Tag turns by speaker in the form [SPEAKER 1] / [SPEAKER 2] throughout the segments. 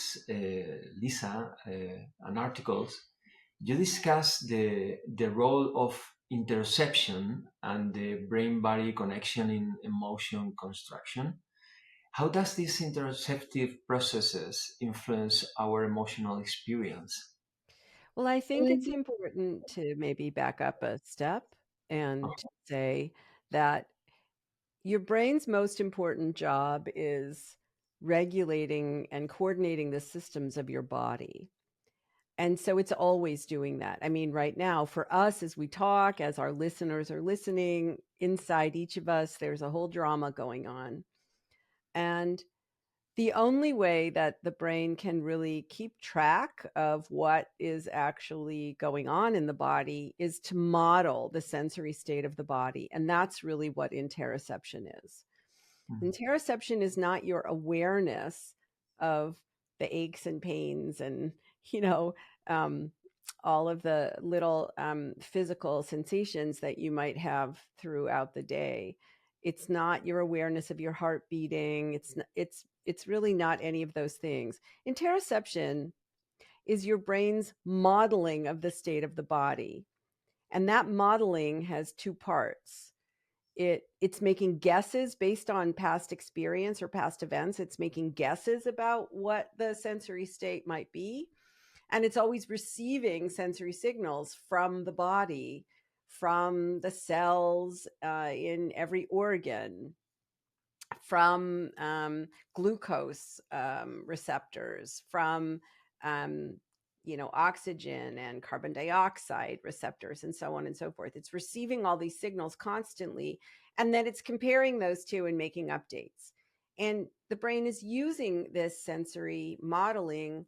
[SPEAKER 1] books, Lisa, and articles, you discuss the role of interoception and the brain-body connection in emotion construction. How does these interoceptive processes influence our emotional experience?
[SPEAKER 2] Well, I think it's important to maybe back up a step and to say that your brain's most important job is regulating and coordinating the systems of your body. And so it's always doing that. I mean, right now, for us, as we talk, as our listeners are listening, inside each of us, there's a whole drama going on. And the only way that the brain can really keep track of what is actually going on in the body is to model the sensory state of the body. And that's really what interoception is.
[SPEAKER 1] Mhm.
[SPEAKER 2] Interoception is not your awareness of the aches and pains and, you know, um, all of the little physical sensations that you might have throughout the day. It's not your awareness of your heart beating. It's really not any of those things. Interoception is your brain's modeling of the state of the body. And that modeling has two parts. It's making guesses based on past experience or past events. It's making guesses about what the sensory state might be, and it's always receiving sensory signals from the body, from the cells in every organ, from glucose receptors, from um, oxygen and carbon dioxide receptors, and so on and so forth. It's receiving all these signals constantly, and then it's comparing those two and making updates. And the brain is using this sensory modeling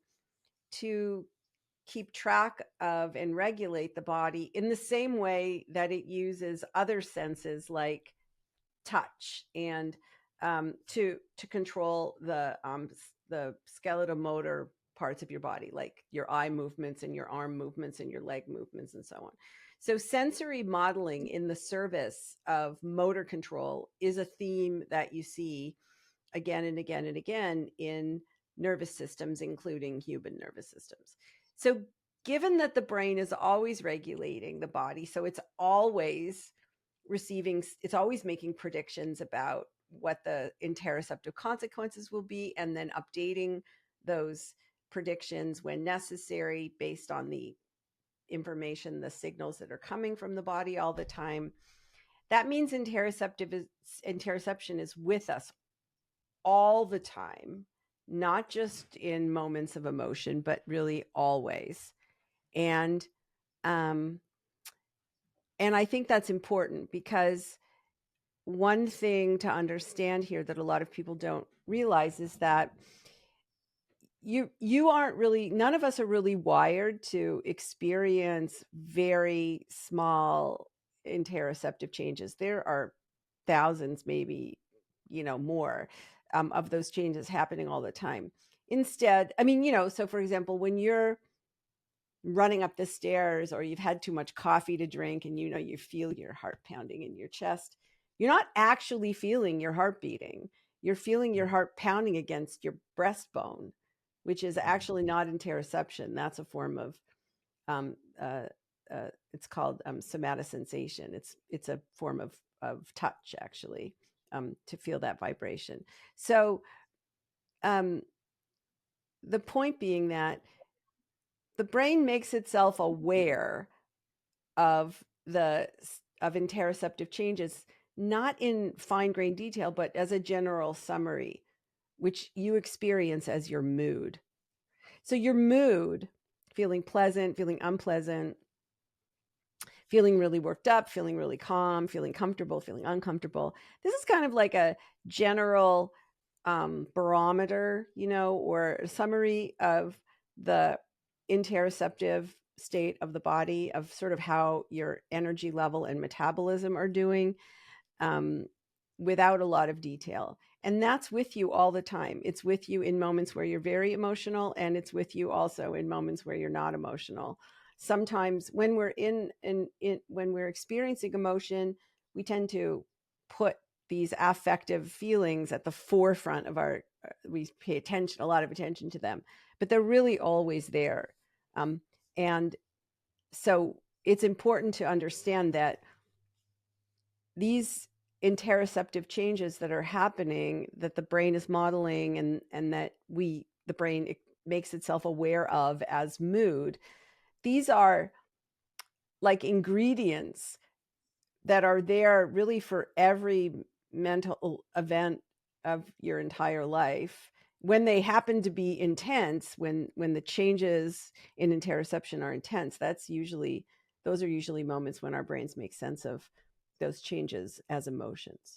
[SPEAKER 2] to keep track of and regulate the body in the same way that it uses other senses like touch and to control the skeletal motor parts of your body, like your eye movements and your arm movements and your leg movements and so on. So sensory modeling in the service of motor control is a theme that you see again and again and again in nervous systems, including human nervous systems. So given that the brain is always regulating the body, so it's always making predictions about what the interoceptive consequences will be, and then updating those predictions when necessary based on the information, the signals that are coming from the body all the time. That means interoception is with us all the time, not just in moments of emotion, but really always. And um, and I think that's important because one thing to understand here that a lot of people don't realize is that you aren't really, none of us are really wired to experience very small interoceptive changes. There are thousands, maybe, more of those changes happening all the time. Instead, I mean, so for example, when you're running up the stairs or you've had too much coffee to drink and you feel your heart pounding in your chest, you're not actually feeling your heart beating. You're feeling your heart pounding against your breastbone, which is actually not interoception. That's a form of um, uh, it's called somatosensation. It's a form of touch, actually, to feel that vibration. So um, the point being that the brain makes itself aware of interoceptive changes, not in fine-grained detail, but as a general summary, which you experience as your mood. So your mood, feeling pleasant, feeling unpleasant, feeling really worked up, feeling really calm, feeling comfortable, feeling uncomfortable. This is kind of like a general barometer, or a summary of the interoceptive state of the body, of sort of how your energy level and metabolism are doing, um, without a lot of detail. And that's with you all the time. It's with you in moments where you're very emotional, and it's with you also in moments where you're not emotional. Sometimes when we're when we're experiencing emotion, we tend to put these affective feelings at the forefront of our, we pay attention, a lot of attention to them, but they're really always there. And so it's important to understand that these interoceptive changes that are happening, that the brain is modeling, and that the brain makes itself aware of as mood, these are like ingredients that are there really for every mental event of your entire life. When they happen to be intense, when the changes in interoception are intense, those are usually moments when our brains make sense of those changes as emotions.